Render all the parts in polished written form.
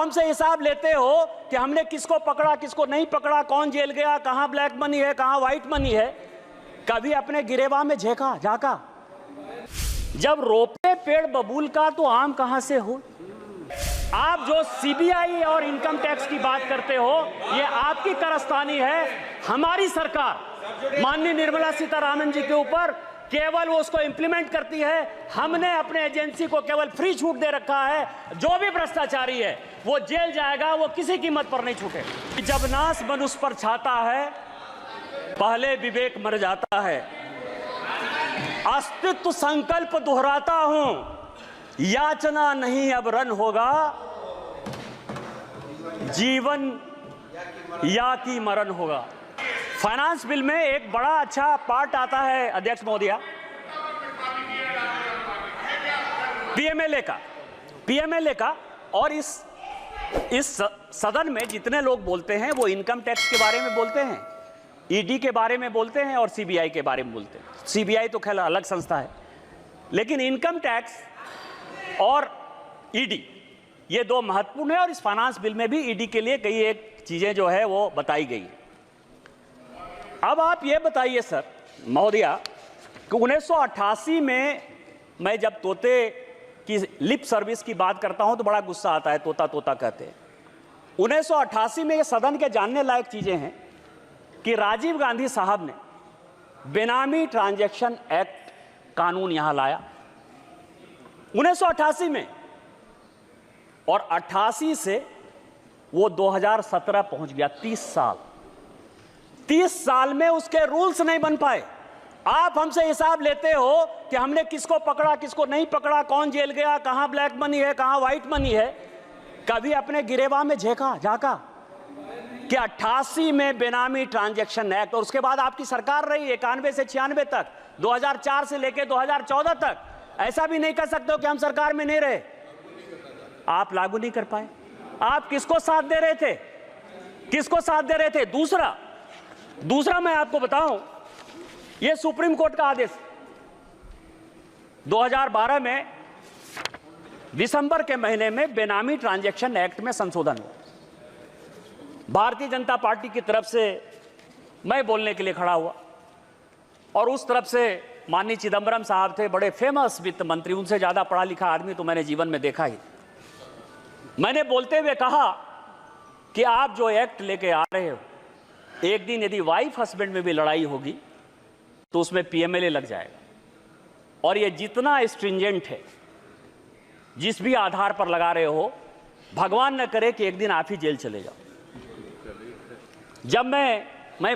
हमसे हिसाब लेते हो कि हमने किसको पकड़ा, किसको नहीं पकड़ा, कौन जेल गया, कहां ब्लैक मनी है, कहां व्हाइट मनी है। कभी अपने गिरेबान में झांका? जब रोपे पेड़ बबूल का तो आम कहां से हो। आप जो सीबीआई और इनकम टैक्स की बात करते हो, ये आपकी कारस्तानी है। हमारी सरकार माननीय निर्मला सीतारामन जी के ऊपर केवल वो उसको इंप्लीमेंट करती है। हमने अपने एजेंसी को केवल फ्री छूट दे रखा है। जो भी भ्रष्टाचारी है वो जेल जाएगा, वो किसी कीमत पर नहीं छूटे। जब नाश मनुष्य पर छाता है, पहले विवेक मर जाता है। अस्तित्व संकल्प दोहराता हूं, याचना नहीं अब रन होगा, जीवन या की मरण होगा। फाइनेंस बिल में एक बड़ा अच्छा पार्ट आता है अध्यक्ष महोदया, पीएमएलए का। और इस सदन में जितने लोग बोलते हैं वो इनकम टैक्स के बारे में बोलते हैं, ईडी के बारे में बोलते हैं और सीबीआई के बारे में बोलते हैं। सीबीआई तो खैर अलग संस्था है, लेकिन इनकम टैक्स और ईडी ये दो महत्वपूर्ण है। और इस फाइनेंस बिल में भी ईडी के लिए कई एक चीजें जो है वो बताई गई। अब आप ये बताइए सर महोदया कि 1988 में मैं जब तोते की लिप सर्विस की बात करता हूं तो बड़ा गुस्सा आता है, तोता तोता कहते हैं। 1988 में ये सदन के जानने लायक चीजें हैं कि राजीव गांधी साहब ने बेनामी ट्रांजैक्शन एक्ट कानून यहां लाया 1988 में, और 88 से वो 2017 पहुंच गया। 30 साल में उसके रूल्स नहीं बन पाए। आप हमसे हिसाब लेते हो कि हमने किसको पकड़ा, किसको नहीं पकड़ा, कौन जेल गया, कहां ब्लैक मनी है, कहां व्हाइट मनी है। कभी अपने गिरेबान में झांका कि 88 में बेनामी ट्रांजैक्शन एक्ट, और उसके बाद आपकी सरकार रही 91 से 96 तक, 2004 से लेकर 2014 तक। ऐसा भी नहीं कर सकते हो कि हम सरकार में नहीं रहे। आप लागू नहीं कर पाए। आप किसको साथ दे रहे थे, किसको साथ दे रहे थे? दूसरा मैं आपको बताऊं, यह सुप्रीम कोर्ट का आदेश 2012 में दिसंबर के महीने में बेनामी ट्रांजैक्शन एक्ट में संशोधन हुआ। भारतीय जनता पार्टी की तरफ से मैं बोलने के लिए खड़ा हुआ, और उस तरफ से माननीय चिदंबरम साहब थे, बड़े फेमस वित्त मंत्री, उनसे ज्यादा पढ़ा लिखा आदमी तो मैंने जीवन में देखा ही। मैंने बोलते हुए कहा कि आप जो एक्ट लेके आ रहे हो, एक दिन यदि वाइफ हस्बैंड में भी लड़ाई होगी तो उसमें पीएमएलए लग जाएगा, और ये जितना स्ट्रिंजेंट है, जिस भी आधार पर लगा रहे हो, भगवान न करे कि एक दिन आप ही जेल चले जाओ। जब मैं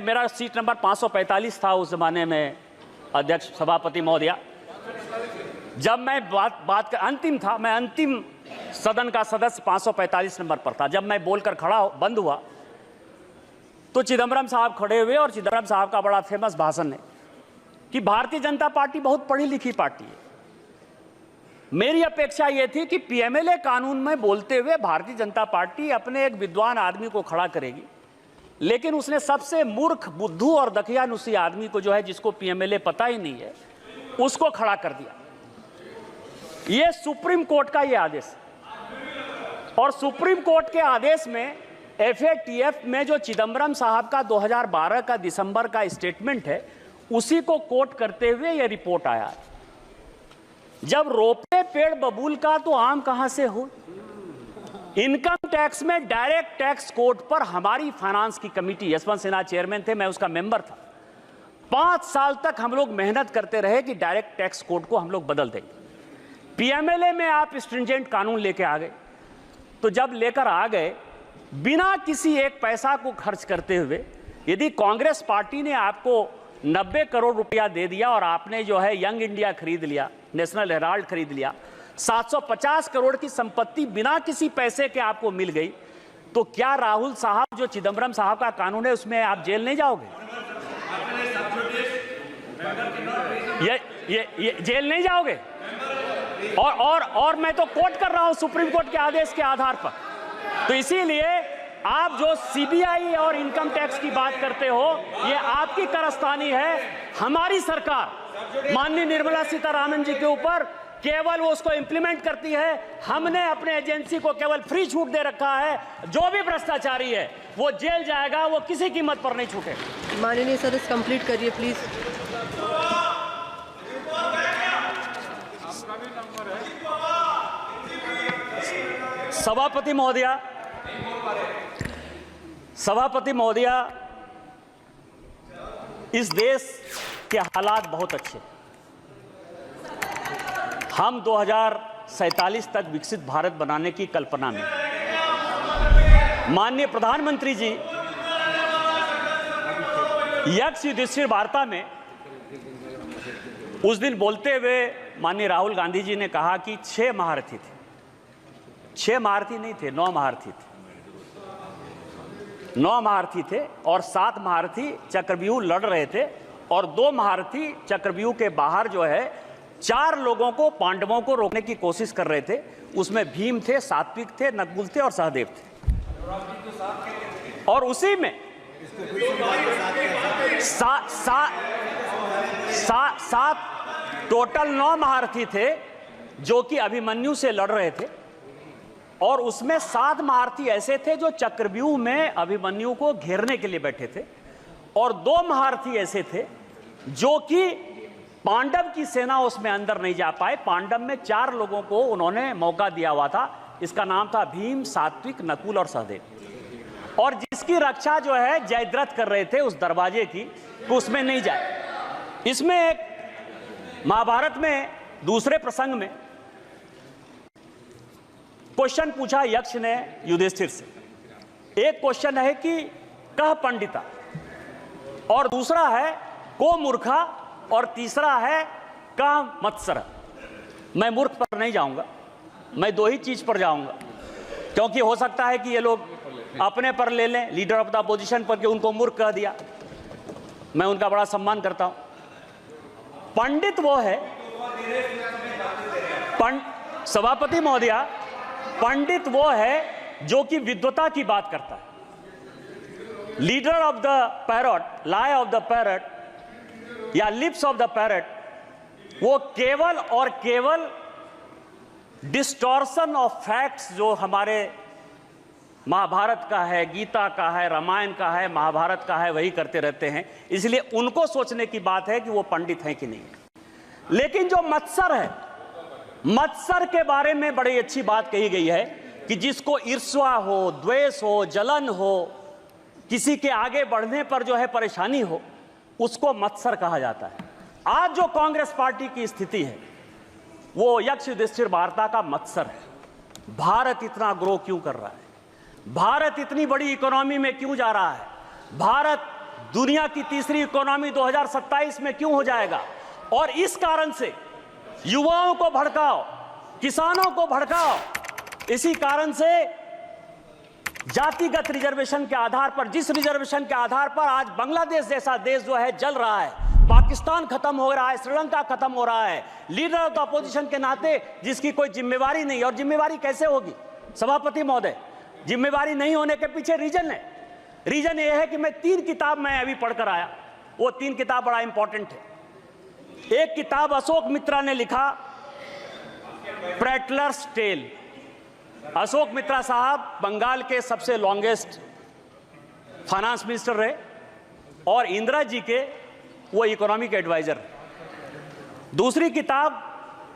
मेरा सीट नंबर 545 था उस जमाने में अध्यक्ष सभापति महोदया, जब मैं बात का अंतिम था, मैं अंतिम सदन का सदस्य 545 नंबर पर था। जब मैं बोलकर खड़ा बंद हुआ तो चिदंबरम साहब खड़े हुए, और चिदंबरम साहब का बड़ा फेमस भाषण है कि भारतीय जनता पार्टी बहुत पढ़ी लिखी पार्टी है। मेरी अपेक्षा यह थी कि पीएमएलए कानून में बोलते हुए भारतीय जनता पार्टी अपने एक विद्वान आदमी को खड़ा करेगी, लेकिन उसने सबसे मूर्ख, बुद्धू और दकियानुसी आदमी को, जो है जिसको पीएमएलए पता ही नहीं है, उसको खड़ा कर दिया। यह सुप्रीम कोर्ट का यह आदेश, और सुप्रीम कोर्ट के आदेश में एफएटीएफ में जो चिदंबरम साहब का 2012 का दिसंबर का स्टेटमेंट है, उसी को कोट करते हुए यह रिपोर्ट आया। जब रोपे पेड़ बबूल का तो आम कहां से हो। इनकम टैक्स में डायरेक्ट टैक्स कोड पर हमारी फाइनेंस की कमेटी, यशवंत सिन्हा चेयरमैन थे, मैं उसका मेंबर था। 5 साल तक हम लोग मेहनत करते रहे कि डायरेक्ट टैक्स कोड को हम लोग बदल देंगे। पीएमएलए में आप स्ट्रिंजेंट कानून लेके आ गए, तो जब लेकर आ गए बिना किसी एक पैसा को खर्च करते हुए, यदि कांग्रेस पार्टी ने आपको 90 करोड़ रुपया दे दिया और आपने जो है यंग इंडिया खरीद लिया, नेशनल हेराल्ड खरीद लिया, 750 करोड़ की संपत्ति बिना किसी पैसे के आपको मिल गई, तो क्या राहुल साहब जो चिदंबरम साहब का कानून है उसमें आप जेल नहीं जाओगे? ये जेल नहीं जाओगे? और मैं तो कोट कर रहा हूं सुप्रीम कोर्ट के आदेश के आधार पर। तो इसीलिए आप जो सीबीआई और इनकम टैक्स की बात करते हो, ये आपकी कारस्तानी है। हमारी सरकार माननीय निर्मला सीतारामन जी के ऊपर केवल वो उसको इंप्लीमेंट करती है। हमने अपने एजेंसी को केवल फ्री छूट दे रखा है, जो भी भ्रष्टाचारी है वो जेल जाएगा, वो किसी कीमत पर नहीं छूटेगा। माननीय सदस्य कंप्लीट करिए प्लीज। सभापति महोदया, इस देश के हालात बहुत अच्छे। हम 2047 तक विकसित भारत बनाने की कल्पना में, माननीय प्रधानमंत्री जी यक्ष युधिष्ठिर वार्ता में उस दिन बोलते हुए माननीय राहुल गांधी जी ने कहा कि 6 महारथी थे। 6 महारथी नहीं थे, 9 महारथी थे। 9 महारथी थे और 7 महारथी चक्रव्यूह लड़ रहे थे और 2 महारथी चक्रव्यूह के बाहर जो है 4 लोगों को, पांडवों को रोकने की कोशिश कर रहे थे। उसमें भीम थे, सात्विक थे, नकुल थे और सहदेव थे। और उसी में सात टोटल 9 महारथी थे जो कि अभिमन्यु से लड़ रहे थे और उसमें 7 महारथी ऐसे थे जो चक्रव्यूह में अभिमन्यु को घेरने के लिए बैठे थे और 2 महारथी ऐसे थे जो कि पांडव की सेना उसमें अंदर नहीं जा पाए। पांडव में 4 लोगों को उन्होंने मौका दिया हुआ था, इसका नाम था भीम, सात्विक, नकुल और सहदेव, और जिसकी रक्षा जो है जयद्रथ कर रहे थे उस दरवाजे की कि उसमें नहीं जाए। इसमें एक महाभारत में दूसरे प्रसंग में क्वेश्चन पूछा यक्ष ने युधिष्ठिर से। एक क्वेश्चन है कि कह पंडिता, और दूसरा है को मूर्खा, और तीसरा है कह मत्सर। मैं मूर्ख पर नहीं जाऊंगा, मैं 2 ही चीज पर जाऊंगा, क्योंकि हो सकता है कि ये लोग अपने पर ले लें, लीडर ऑफ द अपोजिशन पर, कि उनको मूर्ख कह दिया। मैं उनका बड़ा सम्मान करता हूं। पंडित वो है, सभापति महोदया, पंडित वो है जो कि विद्वता की बात करता है। Leader of the parrot, lie of the parrot या लिप्स ऑफ द पैरट, वो केवल और केवल डिस्टॉर्शन ऑफ फैक्ट्स जो हमारे महाभारत का है, गीता का है, रामायण का है, महाभारत का है, वही करते रहते हैं। इसलिए उनको सोचने की बात है कि वो पंडित हैं कि नहीं। लेकिन जो मत्सर है, मत्सर के बारे में बड़ी अच्छी बात कही गई है कि जिसको ईर्ष्या हो, द्वेष हो, जलन हो, किसी के आगे बढ़ने पर जो है परेशानी हो, उसको मत्सर कहा जाता है। आज जो कांग्रेस पार्टी की स्थिति है वो यक्ष युधिष्ठिर वार्ता का मत्सर है। भारत इतना ग्रो क्यों कर रहा है, भारत इतनी बड़ी इकोनॉमी में क्यों जा रहा है, भारत दुनिया की तीसरी इकोनॉमी 2027 में क्यों हो जाएगा। और इस कारण से युवाओं को भड़काओ, किसानों को भड़काओ। इसी कारण से जातिगत रिजर्वेशन के आधार पर, जिस रिजर्वेशन के आधार पर आज बांग्लादेश जैसा देश जो है जल रहा है, पाकिस्तान खत्म हो रहा है, श्रीलंका खत्म हो रहा है, लीडर ऑफ द अपोजिशन के नाते जिसकी कोई जिम्मेवारी नहीं। और जिम्मेवारी कैसे होगी सभापति महोदय? जिम्मेवारी नहीं होने के पीछे रीजन है। रीजन ये है कि मैं 3 किताब मैं अभी पढ़कर आया, वो 3 किताब बड़ा इंपॉर्टेंट है। एक किताब अशोक मित्रा ने लिखा, प्रेटलर्स टेल। अशोक मित्रा साहब बंगाल के सबसे लॉन्गेस्ट फाइनेंस मिनिस्टर रहे और इंदिरा जी के वो इकोनॉमिक एडवाइजर। दूसरी किताब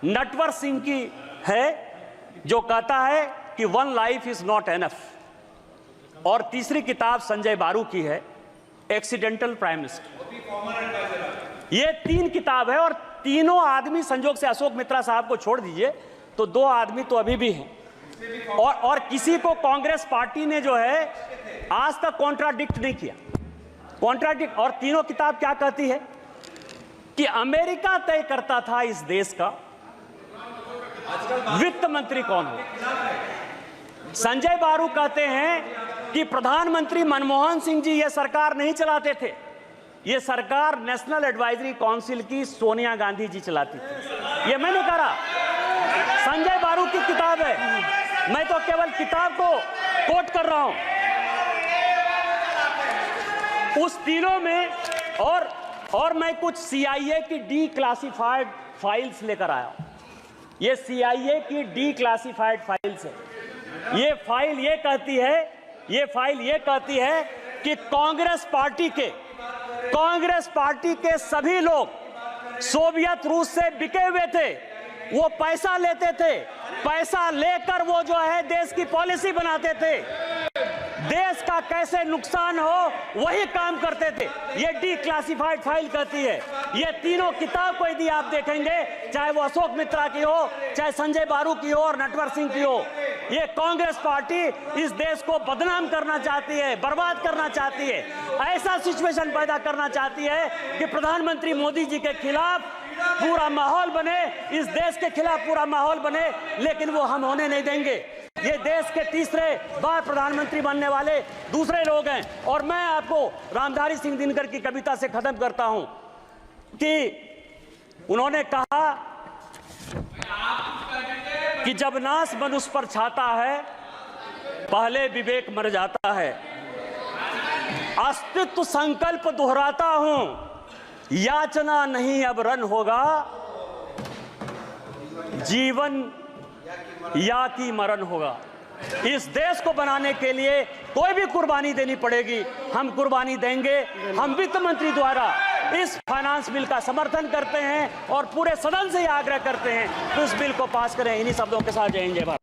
नटवर सिंह की है जो कहता है कि 1 लाइफ इज नॉट एनफ। और तीसरी किताब संजय बारू की है, एक्सीडेंटल प्राइम मिनिस्टर। ये 3 किताब है और तीनों आदमी, संजोग से अशोक मित्रा साहब को छोड़ दीजिए तो 2 आदमी तो अभी भी हैं। और किसी को कांग्रेस पार्टी ने जो है आज तक कॉन्ट्राडिक्ट नहीं किया। कॉन्ट्राडिक्ट। और तीनों किताब क्या कहती है कि अमेरिका तय करता था इस देश का वित्त मंत्री कौन हो। संजय बारू कहते हैं कि प्रधानमंत्री मनमोहन सिंह जी ये सरकार नहीं चलाते थे, ये सरकार नेशनल एडवाइजरी काउंसिल की सोनिया गांधी जी चलाती थी। ये मैं नहीं कह रहा, संजय बारू की किताब है, मैं तो केवल किताब को कोट कर रहा हूं। उस तीनों में और मैं कुछ CIA की डिक्लासिफाइड फाइल्स लेकर आया। ये CIA की डिक्लासिफाइड फाइल्स है। ये फाइल ये कहती है कि कांग्रेस पार्टी के सभी लोग सोवियत रूस से बिके हुए थे। वो पैसा लेते थे, पैसा लेकर वो जो है देश की पॉलिसी बनाते थे, देश का कैसे नुकसान हो वही काम करते थे। ये डिक्लासिफाइड फाइल कहती है। ये तीनों किताब को यदि आप देखेंगे, चाहे वो अशोक मित्रा की हो, चाहे संजय बारू की हो और नटवर सिंह की हो, ये कांग्रेस पार्टी इस देश को बदनाम करना चाहती है, बर्बाद करना चाहती है, ऐसा सिचुएशन पैदा करना चाहती है कि प्रधानमंत्री मोदी जी के खिलाफ पूरा माहौल बने, इस देश के खिलाफ पूरा माहौल बने, लेकिन वो हम होने नहीं देंगे। ये देश के तीसरे बार प्रधानमंत्री बनने वाले दूसरे लोग हैं। और मैं आपको रामधारी सिंह दिनकर की कविता से खत्म करता हूं कि उन्होंने कहा कि जब नाश मनुष्य पर छाता है, पहले विवेक मर जाता है। अस्तित्व संकल्प दोहराता हूं, याचना नहीं अब रन होगा, जीवन या की मरण होगा। इस देश को बनाने के लिए कोई भी कुर्बानी देनी पड़ेगी, हम कुर्बानी देंगे। हम वित्त मंत्री द्वारा इस फाइनेंस बिल का समर्थन करते हैं और पूरे सदन से यह आग्रह करते हैं कि उस बिल को पास करें। इन्हीं शब्दों के साथ जय हिंद जय भारत।